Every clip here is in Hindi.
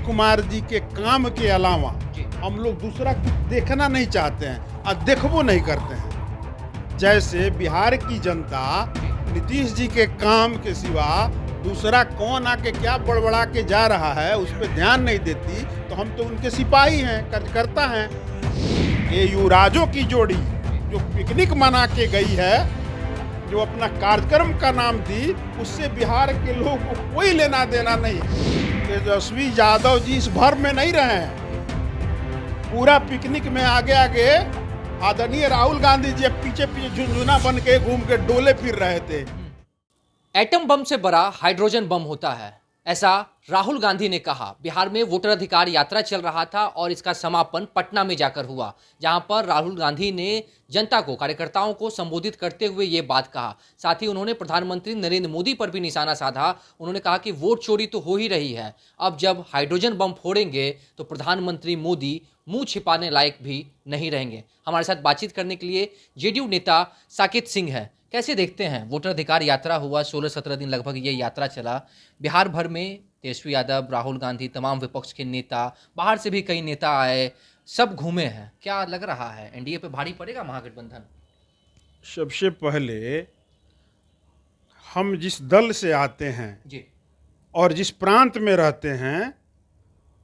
कुमार जी के काम के अलावा हम लोग दूसरा कुछ देखना नहीं चाहते हैं और देखबो नहीं करते हैं। जैसे बिहार की जनता नीतीश जी के काम के सिवा दूसरा कौन आके क्या बड़बड़ा के जा रहा है उस पर ध्यान नहीं देती, तो हम तो उनके सिपाही हैं, कार्यकर्ता हैं। ये युवराजों की जोड़ी जो पिकनिक मना के गई है, जो अपना कार्यक्रम का नाम दी, उससे बिहार के लोगों को कोई लेना देना नहीं। तेजस्वी यादव जी इस भर में नहीं रहे हैं। पूरा पिकनिक में आगे आगे आदरणीय राहुल गांधी जी पीछे पीछे झुनझुना बन के घूम के डोले फिर रहे थे। एटम बम से बड़ा हाइड्रोजन बम होता है, ऐसा राहुल गांधी ने कहा। बिहार में वोटर अधिकार यात्रा चल रहा था और इसका समापन पटना में जाकर हुआ, जहां पर राहुल गांधी ने जनता को, कार्यकर्ताओं को संबोधित करते हुए ये बात कहा। साथ ही उन्होंने प्रधानमंत्री नरेंद्र मोदी पर भी निशाना साधा। उन्होंने कहा कि वोट चोरी तो हो ही रही है, अब जब हाइड्रोजन बम फोड़ेंगे तो प्रधानमंत्री मोदी मुंह छिपाने लायक भी नहीं रहेंगे। हमारे साथ बातचीत करने के लिए जेडीयू नेता साकेत सिंह है। कैसे देखते हैं, वोटर अधिकार यात्रा हुआ, 16-17 दिन लगभग ये यात्रा चला। बिहार भर में तेजस्वी यादव, राहुल गांधी, तमाम विपक्ष के नेता, बाहर से भी कई नेता आए, सब घूमे हैं। क्या लग रहा है, एनडीए पे भारी पड़ेगा महागठबंधन? सबसे पहले हम जिस दल से आते हैं जी और जिस प्रांत में रहते हैं,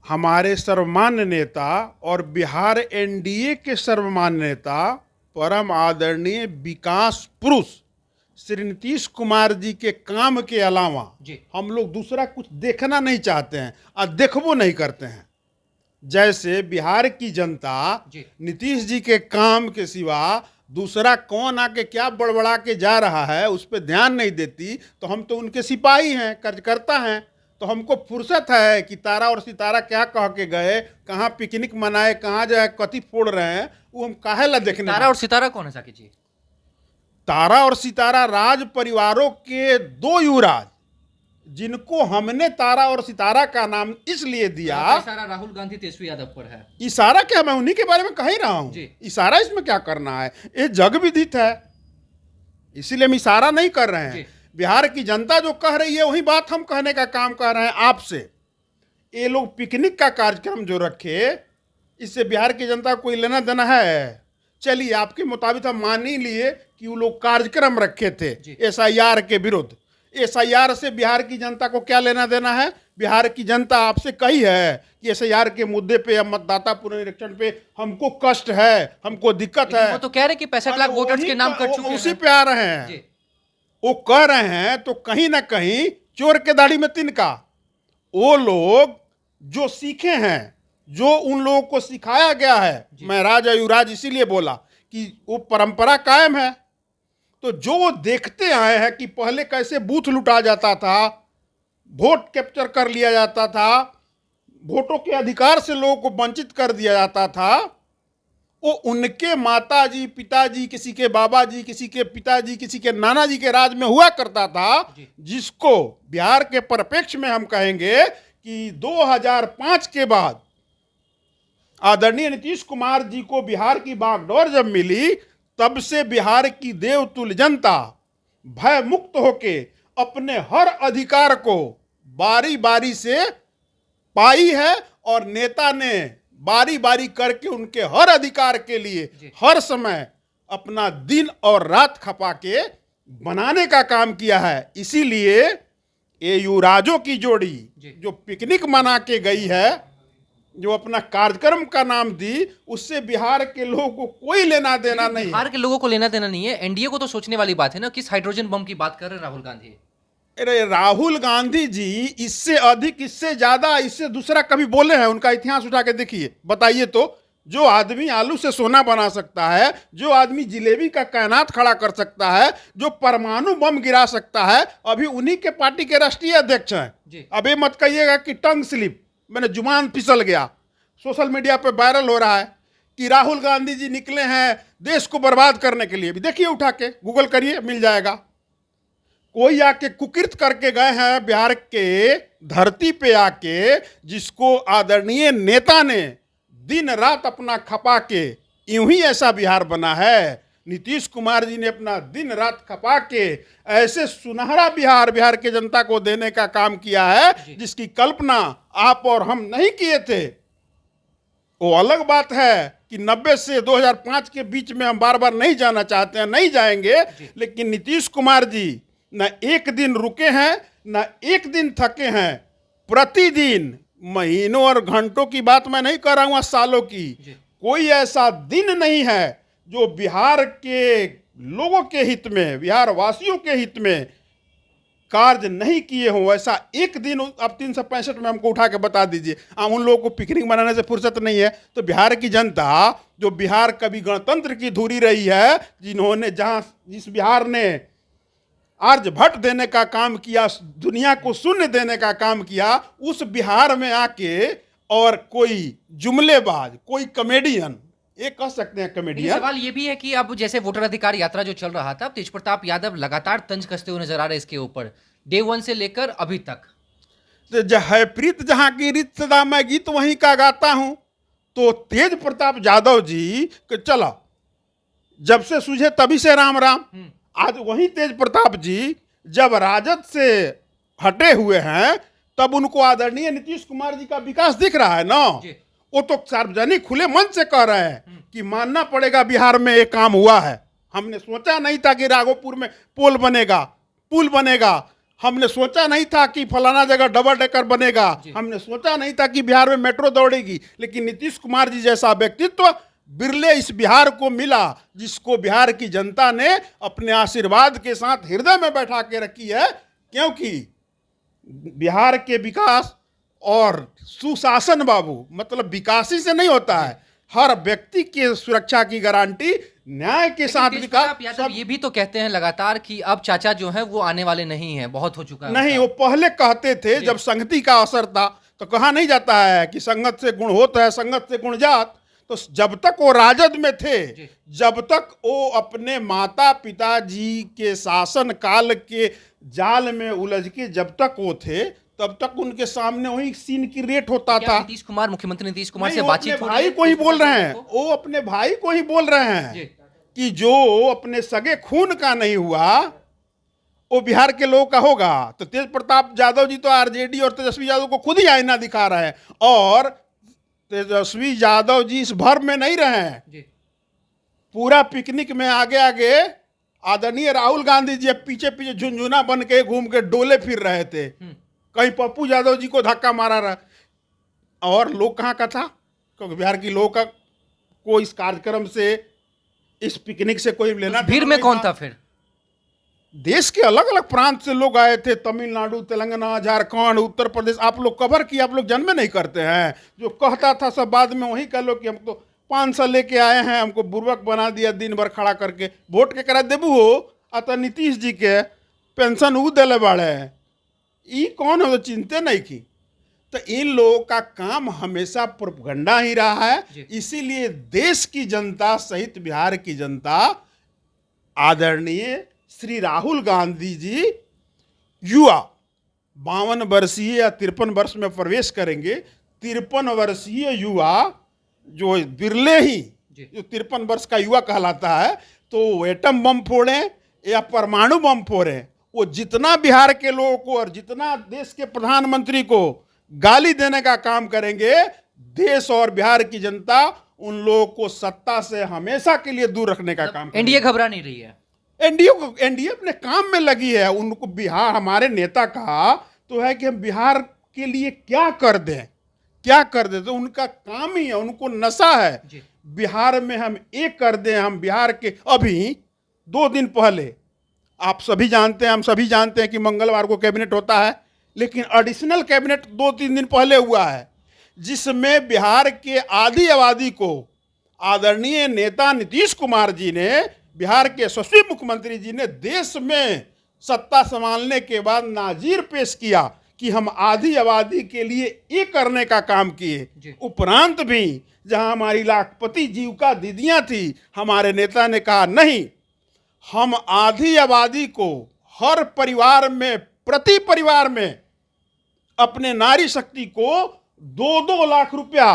हमारे सर्वमान्य नेता और बिहार एनडीए के सर्वमान्य नेता परम आदरणीय विकास पुरुष श्री नीतीश कुमार जी के काम के अलावा हम लोग दूसरा कुछ देखना नहीं चाहते हैं और देखबो नहीं करते हैं। जैसे बिहार की जनता नीतीश जी के काम के सिवा दूसरा कौन आके क्या बड़बड़ा के जा रहा है उस पर ध्यान नहीं देती, तो हम तो उनके सिपाही हैं, कार्यकर्ता हैं। तो हमको फुर्सत है कि तारा और सितारा क्या कह के गए, कहाँ पिकनिक मनाए, कहाँ जो है कथी फोड़ रहे हैं, वो हम काहे ला देखने। तारा और सितारा कौन है साकेत जी? तारा और सितारा राज परिवारों के दो युवराज, जिनको हमने तारा और सितारा का नाम इसलिए दिया। इशारा राहुल गांधी, तेजस्वी यादव पर है। इशारा क्या, मैं उन्हीं के बारे में कह ही रहा हूं। इशारा इसमें क्या करना है, ये जग विदित है, इसीलिए हम इशारा नहीं कर रहे हैं। बिहार की जनता जो कह रही है वही बात हम कहने का काम कर रहे हैं आपसे। ये लोग पिकनिक का कार्यक्रम जो रखे, इससे बिहार की जनता को कोई लेना देना है? चलिए, आपके मुताबिक हम मान ही लिए कि वो लोग कार्यक्रम रखे थे एसआईआर के विरुद्ध। एसआईआर से बिहार की जनता को क्या लेना देना है? बिहार की जनता आपसे कही है कि एसआईआर के मुद्दे पे या मतदाता पुनरीक्षण पे हमको कष्ट है, हमको दिक्कत है। वो तो कह रहे कि 65 लाख वोटर्स के नाम कट चुके हैं, उसी पे आ रहे हैं। वो कह रहे हैं तो कहीं ना कहीं चोर के दाढ़ी में तिनका। वो लोग जो सीखे हैं, जो उन लोगों को सिखाया गया है, मैं राजा युवराज इसीलिए बोला कि वो परंपरा कायम है। तो जो वो देखते आए हैं कि पहले कैसे बूथ लुटा जाता था, वोट कैप्चर कर लिया जाता था, वोटों के अधिकार से लोगों को वंचित कर दिया जाता था, वो उनके माता जी, पिताजी, किसी के बाबा जी, किसी के पिताजी, किसी के नाना जी के राज में हुआ करता था, जिसको बिहार के परिप्रेक्ष्य में हम कहेंगे कि 2005 के बाद आदरणीय नीतीश कुमार जी को बिहार की बागडोर जब मिली, तब से बिहार की देवतुल्य जनता भय मुक्त होके अपने हर अधिकार को बारी बारी से पाई है और नेता ने बारी बारी करके उनके हर अधिकार के लिए हर समय अपना दिन और रात खपा के बनाने का काम किया है। इसीलिए ये युवराजों की जोड़ी जो पिकनिक मना के गई है, जो अपना कार्यक्रम का नाम दी, उससे बिहार के लोगों को कोई लेना देना नहीं। बिहार के लोगों को लेना देना नहीं है, एनडीए को तो सोचने वाली बात है ना। किस हाइड्रोजन बम की बात कर रहे हैं राहुल गांधी? अरे राहुल गांधी जी इससे अधिक, इससे ज्यादा, इससे दूसरा कभी बोले हैं? उनका इतिहास उठा के देखिए, बताइए तो। जो आदमी आलू से सोना बना सकता है, जो आदमी जिलेबी का कायनात खड़ा कर सकता है, जो परमाणु बम गिरा सकता है, अभी उन्हीं के पार्टी के राष्ट्रीय अध्यक्ष हैं। अब ये मत कहिएगा कि टंग स्लिप, मैंने जुबान फिसल गया। सोशल मीडिया पे वायरल हो रहा है कि राहुल गांधी जी निकले हैं देश को बर्बाद करने के लिए। भी देखिए, उठा के गूगल करिए, मिल जाएगा। कोई आके कुकृत करके गए हैं बिहार के धरती पे आके, जिसको आदरणीय नेता ने दिन रात अपना खपा के यूं ही ऐसा बिहार बना है। नीतीश कुमार जी ने अपना दिन रात खपा के ऐसे सुनहरा बिहार के जनता को देने का काम किया है जिसकी कल्पना आप और हम नहीं किए थे। वो अलग बात है कि 90 से 2005 के बीच में हम बार बार नहीं जाना चाहते हैं, नहीं जाएंगे, लेकिन नीतीश कुमार जी न एक दिन रुके हैं, न एक दिन थके हैं। प्रतिदिन, महीनों और घंटों की बात मैं नहीं कर रहा हूं, सालों की, कोई ऐसा दिन नहीं है जो बिहार के लोगों के हित में, बिहार वासियों के हित में कार्य नहीं किए हों। ऐसा एक दिन अब 365 में हमको उठा के बता दीजिए। उन लोगों को पिकनिक मनाने से फुर्सत नहीं है, तो बिहार की जनता, जो बिहार कभी गणतंत्र की धुरी रही है, जिन्होंने जिस बिहार ने आर्यभट्ट देने का काम किया, दुनिया को शून्य देने का काम किया, उस बिहार में आके और कोई जुमलेबाज, कोई कॉमेडियन, ये कह सकते हैं लेकिन कॉमेडियन। सवाल ये भी है कि अब जैसे वोटर अधिकार यात्रा जो चल रहा था, अब तेज प्रताप यादव लगातार तंज कसते हुए नजर आ रहे हैं इसके ऊपर, डे 1 से लेकर अभी तक। तो है प्रीत जहां की रीत सदा मैं गीत वहीं का गाता हूं। तो तेज प्रताप यादव जी चला, जब से सूझे तभी से राम राम। आज वही तेज प्रताप जी जब राजद से हटे हुए हैं, तब उनको आदरणीय नीतीश कुमार जी का विकास दिख रहा है ना। वो तो सार्वजनिक खुले मन से कह रहे हैं कि मानना पड़ेगा बिहार में एक काम हुआ है। हमने सोचा नहीं था कि राघोपुर में पुल बनेगा, हमने सोचा नहीं था कि फलाना जगह डबल डेकर बनेगा, हमने सोचा नहीं था कि बिहार में मेट्रो दौड़ेगी। लेकिन नीतीश कुमार जी जैसा व्यक्तित्व बिरले इस बिहार को मिला, जिसको बिहार की जनता ने अपने आशीर्वाद के साथ हृदय में बैठा के रखी है। क्योंकि बिहार के विकास और सुशासन बाबू, मतलब विकासी से नहीं होता है, हर व्यक्ति के सुरक्षा की गारंटी न्याय के साथ विकास। यादव ये भी तो कहते हैं लगातार कि अब चाचा जो है वो आने वाले नहीं है, बहुत हो चुका है। नहीं, वो पहले कहते थे जब संगति का असर था, तो कहा नहीं जाता है कि संगत से गुण होता है, संगत से गुण जात। तो जब तक वो राजद में थे, जब तक वो अपने माता पिता जी के शासन काल के जाल में उलझ के जब तक वो थे, तब तक उनके सामने वही सीन की रेट होता था। नीतीश कुमार, मुख्यमंत्री नीतीश कुमार से नहीं, बातचीत वो अपने भाई को ही बोल रहे हैं, वो अपने भाई को ही बोल रहे हैं कि जो अपने सगे खून का नहीं हुआ वो बिहार के लोगों का होगा। तो तेज प्रताप यादव जी तो आरजेडी और तेजस्वी यादव को खुद ही आईना दिखा रहे हैं, और तेजस्वी यादव जी इस भर में नहीं रहे हैं। पूरा पिकनिक में आगे आगे आदरणीय राहुल गांधी जी पीछे पीछे झुंझुना बन के घूम के डोले फिर रहे थे, कहीं पप्पू यादव जी को धक्का मारा रहा। और लोग कहाँ का था, क्योंकि बिहार की लोगों का कोई इस कार्यक्रम से, इस पिकनिक से कोई लेना भीड़ में कौन था फिर? देश के अलग अलग प्रांत से लोग आए थे, तमिलनाडु, तेलंगाना, झारखंड, उत्तर प्रदेश। आप लोग कवर किए, आप लोग जन्म नहीं करते हैं। जो कहता था सब बाद में वही कह लो कि हम तो 500 लेके आए हैं, हमको बुर्बक बना दिया दिन भर खड़ा करके। वोट के करा देबू हो अतः नीतीश जी के पेंशन ऊ दिले बाड़े, ई कौन हो, तो चिंते नहीं की। तो इन लोगों का काम हमेशा प्रोपगंडा ही रहा है। इसीलिए देश की जनता सहित बिहार की जनता आदरणीय श्री राहुल गांधी जी, युवा 52 वर्षीय या 53 वर्ष में प्रवेश करेंगे, 53 वर्षीय युवा जो बिरले ही जो 53 वर्ष का युवा कहलाता है, तो एटम बम फोड़ें या परमाणु बम फोड़ें, वो जितना बिहार के लोगों को और जितना देश के प्रधानमंत्री को गाली देने का काम करेंगे, देश और बिहार की जनता उन लोगों को सत्ता से हमेशा के लिए दूर रखने का काम करेगी। एनडीए घबरा नहीं रही है। एनडीए अपने काम में लगी है। उनको बिहार, हमारे नेता का तो है कि हम बिहार के लिए क्या कर दें, तो उनका काम ही है, उनको नशा है बिहार में हम एक कर दें। हम बिहार के अभी 2 दिन पहले, आप सभी जानते हैं, हम सभी जानते हैं कि मंगलवार को कैबिनेट होता है, लेकिन एडिशनल कैबिनेट 2-3 दिन पहले हुआ है, जिसमें बिहार के आधी आबादी को आदरणीय नेता नीतीश कुमार जी ने, बिहार के यशस्वी मुख्यमंत्री जी ने देश में सत्ता संभालने के बाद नाजीर पेश किया कि हम आधी आबादी के लिए ये करने का काम किए। उपरांत भी जहां हमारी लाखपति जीविका दीदियां थी, हमारे नेता ने कहा नहीं, हम आधी आबादी को हर परिवार में, प्रति परिवार में अपने नारी शक्ति को 2-2 लाख रुपया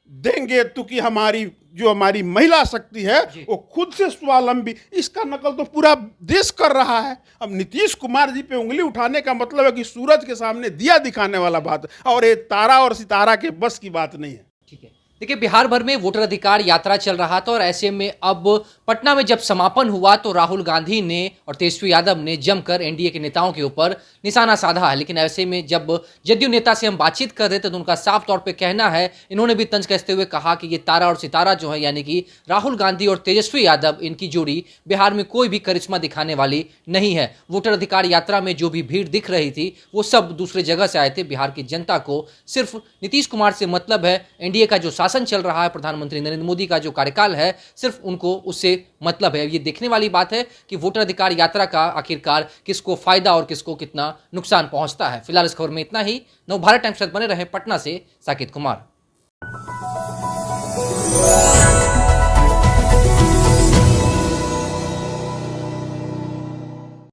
देंगे तो कि हमारी जो हमारी महिला शक्ति है वो खुद से स्वावलंबी, इसका नकल तो पूरा देश कर रहा है। अब नीतीश कुमार जी पे उंगली उठाने का मतलब है कि सूरज के सामने दिया दिखाने वाला बात है, और ये तारा और सितारा के बस की बात नहीं है। ठीक है, देखिए बिहार भर में वोटर अधिकार यात्रा चल रहा था और ऐसे में अब पटना में जब समापन हुआ तो राहुल गांधी ने और तेजस्वी यादव ने जमकर एनडीए के नेताओं के ऊपर निशाना साधा है। लेकिन ऐसे में जब जदयू नेता से हम बातचीत कर रहे थे तो उनका साफ तौर पे कहना है, इन्होंने भी तंज कसते हुए कहा कि ये तारा और सितारा जो है यानी कि राहुल गांधी और तेजस्वी यादव, इनकी जोड़ी बिहार में कोई भी करिश्मा दिखाने वाली नहीं है। वोटर अधिकार यात्रा में जो भी भीड़ दिख रही थी वो सब दूसरे जगह से आए थे। बिहार की जनता को सिर्फ नीतीश कुमार से मतलब है, एनडीए का जो शासन चल रहा है, प्रधानमंत्री नरेंद्र मोदी का जो कार्यकाल है, सिर्फ उनको उससे मतलब है। ये देखने वाली बात है कि वोटर अधिकार यात्रा का आखिरकार किसको फायदा और किसको कितना नुकसान पहुंचता है। फिलहाल इस खबर में इतना ही। नवभारत टाइम्स के साथ बने रहे पटना से साकिब कुमार।